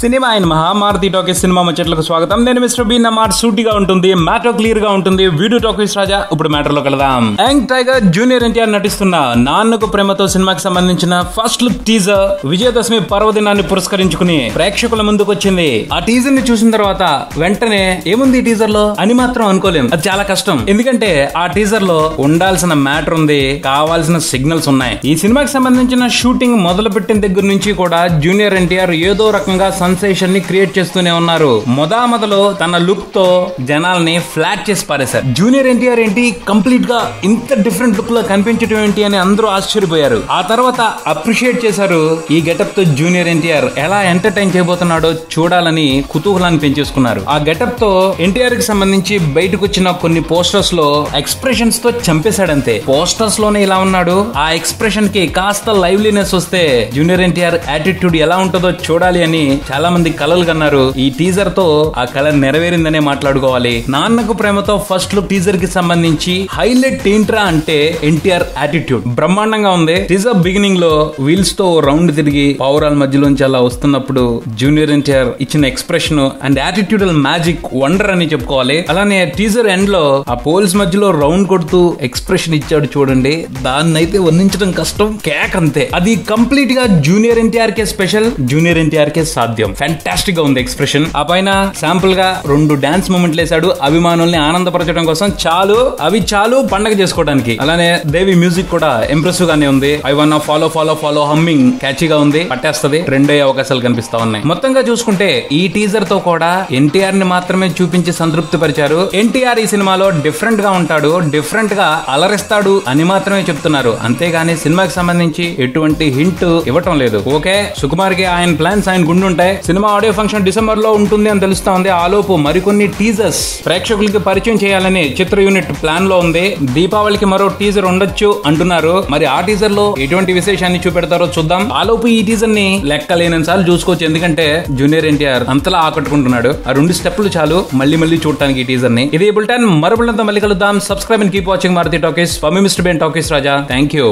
Cinema అయిన మహామారుతి talkies cinema ముచ్చట్లకు స్వాగతం. నేను మిస్టర్ బి. నా మాట సూటిగా ఉంటుంది, మ్యాటర్ క్లియర్ గా ఉంటుంది. వీడియో టాకీస్ రాజా. ఇప్పుడు మ్యాటర్ లో కలదాం. యంగ్ టైగర్ జూనియర్ ఎన్టీఆర్ నటిస్తున్న నాన్నకు ప్రేమతో సినిమాకి సంబంధించిన ఫస్ట్ లుక్ టీజర్ విజయదశమి పర్వదినాన్ని పురస్కరించుకుని ప్రేక్షకుల ముందుకు వచ్చింది. ఆ టీజర్ ని చూసిన తర్వాత వెంటనే ఏముంది ఈ టీజర్ లో అని మాత్రం అనుకోలేం. అది చాలా కష్టం. ఎందుకంటే ఆ టీజర్ లో ఉండాల్సిన మ్యాటర్ ఉంది, కావాల్సిన సిగ్నల్స్ ఉన్నాయి. ఈ సినిమాకి సంబంధించిన షూటింగ్ మొదలు పెట్టిన దగ్గర నుంచి కూడా జూనియర్ ఎన్టీఆర్ ఏదో రకంగా సెన్సేషన్ ని క్రియేట్ చేస్తూనే ఉన్నారు. మొదలో తన లుక్ తో జనాల్ని ఫ్లాట్ చేసి పారేశారు. జూనియర్ ఎన్టీఆర్ ఏంటి కంప్లీట్ గా ఇంత డిఫరెంట్ లుక్ లో కనిపించడం ఏంటి అని అందరూ ఆశ్చర్యపోయారు. ఆ తర్వాత అప్రిషియేట్ చేశారు. ఈ గెటప్ తో జూనియర్ ఎన్టీఆర్ ఎలా ఎంటర్టైన్ చేయబోతున్నాడో చూడాలని కుతూహలాన్ని పెంచేసుకున్నారు. ఆ గెటప్ తో ఎన్టీఆర్ కి సంబంధించి బయటకు వచ్చిన కొన్ని పోస్టర్స్ లో ఎక్స్ప్రెషన్స్ తో చంపేశాడంతే. పోస్టర్స్ లోనే ఇలా ఉన్నాడు. ఆ ఎక్స్ప్రెషన్ కి కాస్త లైవ్లీనెస్ వస్తే జూనియర్ ఎన్టీఆర్ యాటిట్యూడ్ ఎలా ఉంటుందో చూడాలి అని చాలా మంది కలలు కన్నారు. ఈ టీజర్ తో ఆ కళ నెరవేరిందనే మాట్లాడుకోవాలి. Nannaku Prematho first look teaser కి సంబంధించి హైలైట్ ఏంట్రా అంటే ఎన్టీఆర్ యాటిట్యూడ్ బ్రహ్మాండంగా ఉంది. టీజర్ బిగినింగ్ లో వీల్స్ తో రౌండ్ తిరిగి పౌరాల మధ్యలోంచి అలా వస్తున్నప్పుడు జూనియర్ ఎన్టీఆర్ ఇచ్చిన expression and attitudinal magic wonder అని చెప్పుకోవాలి. అలానే టీజర్ ఎండ్ లో ఆ పోల్స్ మధ్యలో రౌండ్ కొడుతూ ఎక్స్ప్రెషన్ ఇచ్చాడు చూడండి. దాన్ని అయితే వర్ణించడం కష్టం. కేక్ అంతే. అది కంప్లీట్ గా జూనియర్ ఎన్టీఆర్ కే స్పెషల్, జూనియర్ ఎన్టీఆర్ కే సాధ్యం. ఫ్యాంటాస్టిక్ గా ఉంది ఎక్స్ప్రెషన్. ఆ పైన శాంపుల్ గా 2 డాన్స్ మూమెంట్లు వేసాడు అభిమానుల్ని ఆనందపరచడం కోసం. చాలు పండగ చేసుకోవడానికి. అలానే దేవి మ్యూజిక్ కూడా ఇంప్రెసివ్ గానే ఉంది. ఐ వన్ ఫాలో ఫాలో ఫాలో హమ్మింగ్ క్యాచీగా ఉంది. పట్టేస్తది. 2 అవకాశాలు కనిపిస్తా ఉన్నాయి. మొత్తంగా చూసుకుంటే ఈ టీజర్ తో కూడా ఎన్టీఆర్ ని మాత్రమే చూపించి సంతృప్తి పరిచారు. ఎన్టీఆర్ ఈ సినిమాలో డిఫరెంట్ గా ఉంటాడు, డిఫరెంట్ గా అలరిస్తాడు అని మాత్రమే చెప్తున్నారు. అంతేగాని సినిమాకి సంబంధించి ఎటువంటి హింట్ ఇవ్వటం లేదు. ఓకే, సుకుమార్ కి ఆయన ప్లాన్స్ ఆయన గుండుంటాయి. సినిమా ఆడియో ఫంక్షన్ డిసెంబర్ లో ఉంటుంది అని తెలుస్తా ఉంది. ఆలోపు మరికొన్ని టీజర్స్ ప్రేక్షకులకి పరిచయం చేయాలని చిత్ర యూనిట్ ప్లాన్ లో ఉంది. దీపావళికి మరో టీజర్ ఉండొచ్చు అంటున్నారు. మరి ఆ టీజర్ లో ఎటువంటి విశేషాన్ని చూపెడతారో చూద్దాం. ఆలోపు ఈ టీజర్ ని లెక్కలేని సార్లు చూసుకోవచ్చు. ఎందుకంటే జూనియర్ ఎన్టీఆర్ అంతలా ఆకట్టుకుంటున్నాడు. ఆ 2 స్టెప్లు చాలు మళ్ళీ చూడటానికి ఈ టీజర్ ని. ఇది బులెటిన్. మరో బులెటిన్ తో మళ్ళీ కలుద్దాం. Subscribe and keep watching Maruthi talkies. Mister B. Talkies Raja. Thank you.